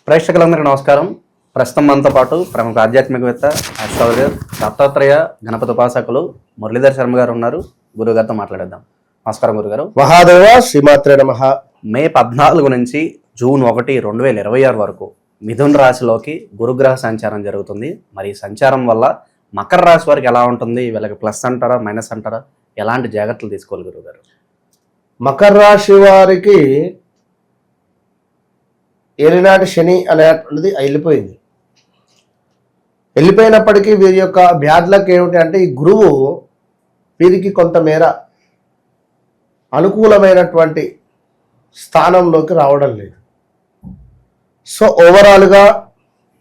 ప్రేక్షకులందరికీ నమస్కారం. ప్రస్తుతం మనతో పాటు ప్రముఖ ఆధ్యాత్మికవేత్త ఆస్ట్రాలజర్ దత్తాత్రేయ గణపతి ఉపాసకులు మురళీధర్ శర్మ గారు ఉన్నారు. గురుగారితో మాట్లాడేద్దాం. నమస్కారం గురుగారు. మహాదేవ శ్రీమాత్రే నమః. మే 14 నుంచి జూన్ 1, 2026 వరకు మిథున్ రాశిలోకి గురుగ్రహ సంచారం జరుగుతుంది. మరి ఈ సంచారం వల్ల మకర రాశి వారికి ఎలా ఉంటుంది? వీళ్ళకి ప్లస్ అంటారా, మైనస్ అంటారా? ఎలాంటి జాగ్రత్తలు తీసుకోవాలి గురుగారు? మకర రాశి వారికి ఏలినాటి శని అనేటువంటిది వెళ్ళిపోయినప్పటికీ వీరి యొక్క వ్యాధులకు ఏమిటి అంటే ఈ గురువు వీరికి కొంతమేర అనుకూలమైనటువంటి స్థానంలోకి రావడం లేదు. సో ఓవరాల్గా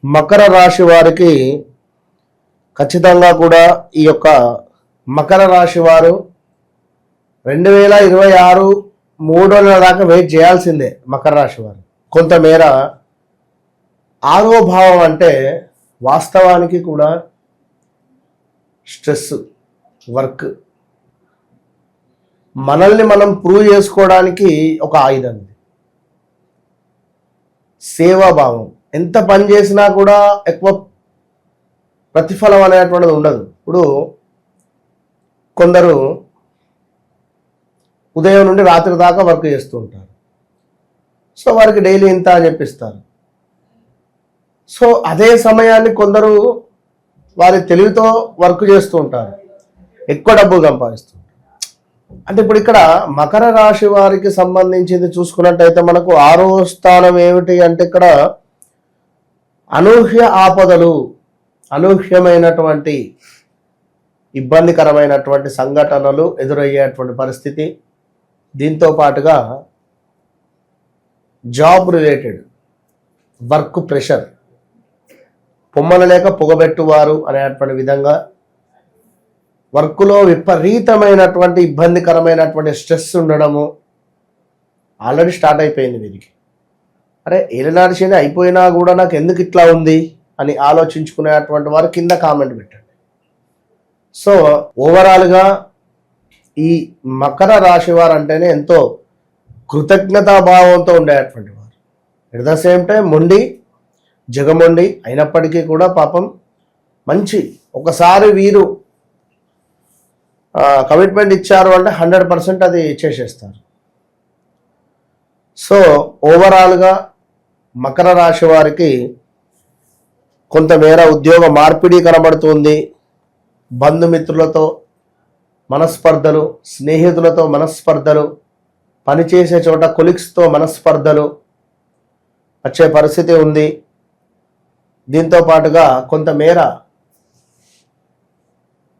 మకర రాశి వారికి ఖచ్చితంగా కూడా ఈ యొక్క మకర రాశి వారు 2026 3 నెలల దాకా వెయిట్ చేయాల్సిందే. మకర రాశి వారు కొంతమేర 6వ భావం అంటే వాస్తవానికి కూడా స్ట్రెస్, వర్క్, మనల్ని మనం ప్రూవ్ చేసుకోవడానికి ఒక ఆయుధం. సేవాభావం, ఎంత పని చేసినా కూడా ఎక్కువ ప్రతిఫలం అనేటువంటిది ఉండదు. ఇప్పుడు కొందరు ఉదయం నుండి రాత్రి దాకా వర్క్ చేస్తూ ఉంటారు. సో వారికి డైలీ ఇంత అని చెప్పిస్తారు. సో అదే సమయాన్ని కొందరు వారి తెలివితో వర్క్ చేస్తూ ఉంటారు, ఎక్కువ డబ్బులు సంపాదిస్తూ ఉంటారు. అంటే ఇప్పుడు ఇక్కడ మకర రాశి వారికి సంబంధించింది చూసుకున్నట్టయితే మనకు 6వ స్థానం ఏమిటి అంటే ఇక్కడ అనూహ్య ఆపదలు, అనూహ్యమైనటువంటి ఇబ్బందికరమైనటువంటి సంఘటనలు ఎదురయ్యేటువంటి పరిస్థితి. దీంతో పాటుగా జాబ్ రిలేటెడ్ వర్క్ ప్రెషర్, పొమ్మల లేక పొగబెట్టువారు అనేటువంటి విధంగా వర్క్లో విపరీతమైనటువంటి ఇబ్బందికరమైనటువంటి స్ట్రెస్ ఉండడము ఆల్రెడీ స్టార్ట్ అయిపోయింది వీరికి. అరే ఏలినాటి శని అయిపోయినా కూడా నాకు ఎందుకు ఇట్లా ఉంది అని ఆలోచించుకునేటువంటి వారు కింద కామెంట్ పెట్టండి. సో ఓవరాల్గా ఈ మకర రాశి వారు అంటేనే ఎంతో కృతజ్ఞతాభావంతో ఉండేటువంటి వారు. ఎట్ ద సేమ్ టైం జగమొండి అయినప్పటికీ కూడా పాపం మంచి, ఒకసారి వీరు కమిట్మెంట్ ఇచ్చారు అంటే 100% అది చేసేస్తారు. సో ఓవరాల్గా మకర రాశి వారికి కొంతమేర ఉద్యోగ మార్పిడి కనబడుతుంది. బంధుమిత్రులతో మనస్పర్ధలు, స్నేహితులతో మనస్పర్ధలు, పనిచేసే చోట కొలీగ్స్తో మనస్పర్ధలు వచ్చే పరిస్థితి ఉంది. దీంతో పాటుగా కొంతమేర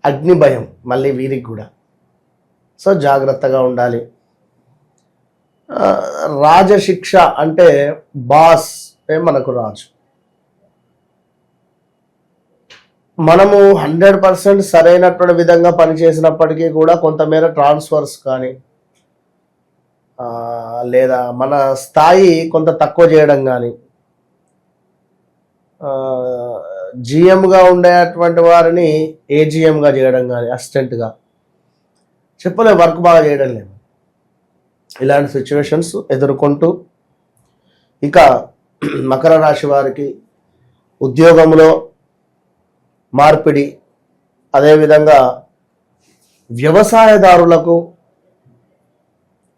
అగ్ని భయం మళ్ళీ వీరికి కూడా. సో జాగ్రత్తగా ఉండాలి. రాజశిక్ష అంటే బాస్ మనకు రాజు. మనము 100% సరైనటువంటి విధంగా పనిచేసినప్పటికీ కూడా కొంతమేర ట్రాన్స్ఫర్స్ కానీ లేదా మన స్థాయి కొంత తక్కువ చేయడం కానీ, జిఎంగా ఉండేటువంటి వారిని ఏజిఎంగా చేయడం కానీ, అసిస్టెంట్గా చెప్పలే, వర్క్ బాగా చేయడం లేదు. ఇలాంటి సిచ్యువేషన్స్ ఎదుర్కొంటూ ఇక మకర రాశి వారికి ఉద్యోగంలో మార్పిడి, అదేవిధంగా వ్యవసాయదారులకు,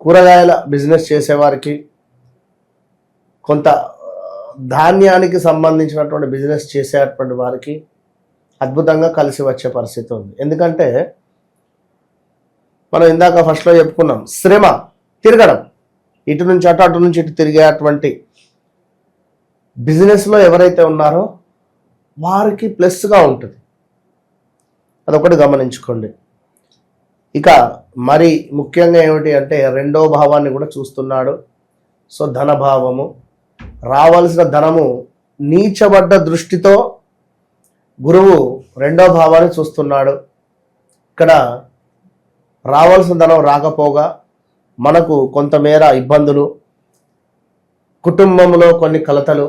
కూరగాయల బిజినెస్ చేసేవారికి, కొంత ధాన్యానికి సంబంధించినటువంటి బిజినెస్ చేసేటువంటి వారికి అద్భుతంగా కలిసి వచ్చే పరిస్థితి ఉంది. ఎందుకంటే మనం ఇందాక ఫస్ట్లో చెప్పుకున్నాం, శ్రమ, తిరగడం, ఇటు నుంచి అటు, అటు నుంచి ఇటు తిరిగేటువంటి బిజినెస్లో ఎవరైతే ఉన్నారో వారికి ప్లస్గా ఉంటుంది. అదొకటి గమనించుకోండి. ఇక మరి ముఖ్యంగా ఏమిటి అంటే 2వ భావాన్ని కూడా చూస్తున్నాడు. సో ధనభావము, రావాల్సిన ధనము నీచబడ్డ దృష్టితో గురువు 2వ భావాన్ని చూస్తున్నాడు. ఇక్కడ రావాల్సిన ధనం రాకపోగా మనకు కొంతమేర ఇబ్బందులు, కుటుంబంలో కొన్ని కలతలు,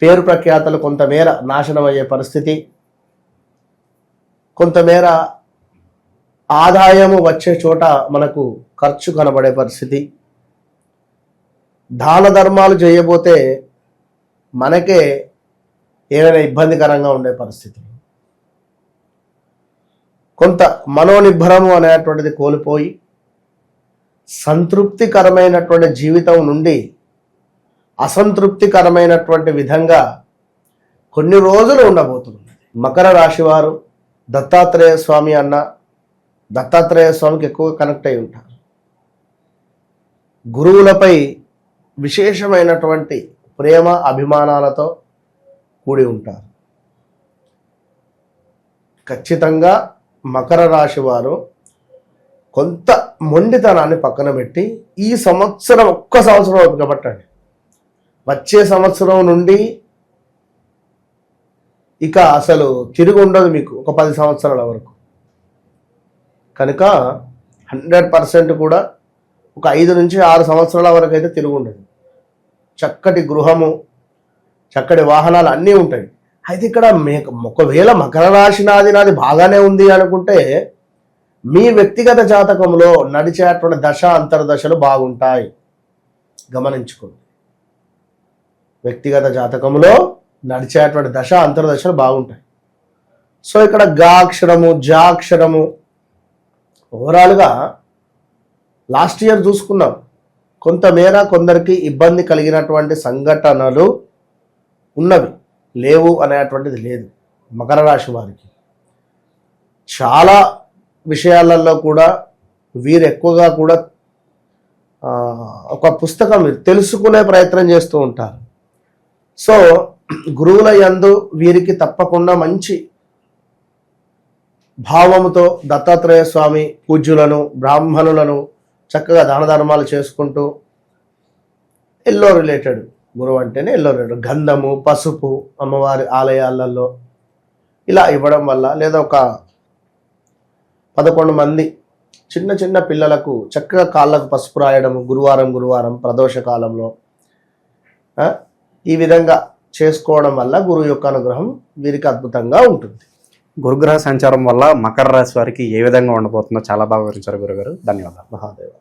పేరు ప్రఖ్యాతలు కొంతమేర నాశనం అయ్యే పరిస్థితి, కొంతమేర ఆదాయము వచ్చే చోట మనకు ఖర్చు కనబడే పరిస్థితి. దాన ధర్మాలు చేయబోతే మనకే ఏమైనా ఇబ్బందికరంగా ఉండే పరిస్థితులు, కొంత మనోనిబ్బరము అనేటువంటిది కోల్పోయి సంతృప్తికరమైనటువంటి జీవితం నుండి అసంతృప్తికరమైనటువంటి విధంగా కొన్ని రోజులు ఉండబోతుంది. మకర రాశి వారు దత్తాత్రేయ స్వామి అన్న దత్తాత్రేయ స్వామికి ఎక్కువ కనెక్ట్ అయి ఉంటారు. గురువులపై విశేషమైనటువంటి ప్రేమ అభిమానాలతో కూడి ఉంటారు. ఖచ్చితంగా మకర రాశి వారు కొంత మొండితనాన్ని పక్కన పెట్టి ఈ సంవత్సరం ఒక్క సంవత్సరం ఓపిక పట్టండి. వచ్చే సంవత్సరం నుండి ఇక అసలు తిరిగి ఉండదు మీకు ఒక 10 సంవత్సరాల వరకు. కనుక 100% కూడా ఒక 5 నుంచి 6 సంవత్సరాల వరకు అయితే తిరిగి ఉండదు. చక్కటి గృహము, చక్కటి వాహనాలు అన్నీ ఉంటాయి. అయితే ఇక్కడ ఒకవేళ మకర రాశి నాది బాగానే ఉంది అనుకుంటే మీ వ్యక్తిగత జాతకంలో నడిచేటువంటి దశ అంతర్దశలు బాగుంటాయి, గమనించుకోండి. వ్యక్తిగత జాతకంలో నడిచేటువంటి దశ అంతర్దశలు బాగుంటాయి. సో ఇక్కడ గా అక్షరము, జా అక్షరము, ఓవరాల్గా లాస్ట్ ఇయర్ చూసుకున్నాం, కొంతమేర కొందరికి ఇబ్బంది కలిగినటువంటి సంఘటనలు ఉన్నవి, లేవు అనేటువంటిది లేదు. మకర రాశి వారికి చాలా విషయాలలో కూడా వీరు ఎక్కువగా కూడా ఒక పుస్తకం తెలుసుకునే ప్రయత్నం చేస్తూ ఉంటారు. సో గురువుల యందు వీరికి తప్పకుండా మంచి భావముతో దత్తాత్రేయ స్వామి పూజ్యులను, బ్రాహ్మణులను చక్కగా దాన ధర్మాలు చేసుకుంటూ, ఎల్లో రిలేటెడ్ గురువు అంటేనే ఎల్లో రిలేటెడ్, గంధము, పసుపు అమ్మవారి ఆలయాలలో ఇలా ఇవ్వడం వల్ల, లేదా ఒక 11 మంది చిన్న చిన్న పిల్లలకు చక్కగా కాళ్ళకు పసుపు రాయడము గురువారం ప్రదోష కాలంలో ఈ విధంగా చేసుకోవడం వల్ల గురువు యొక్క అనుగ్రహం వీరికి అద్భుతంగా ఉంటుంది. గురుగ్రహ సంచారం వల్ల మకర రాశి వారికి ఏ విధంగా ఉండబోతుందో చాలా బాగా వివరించారు గురుగారు. ధన్యవాదాలు. మహాదేవ.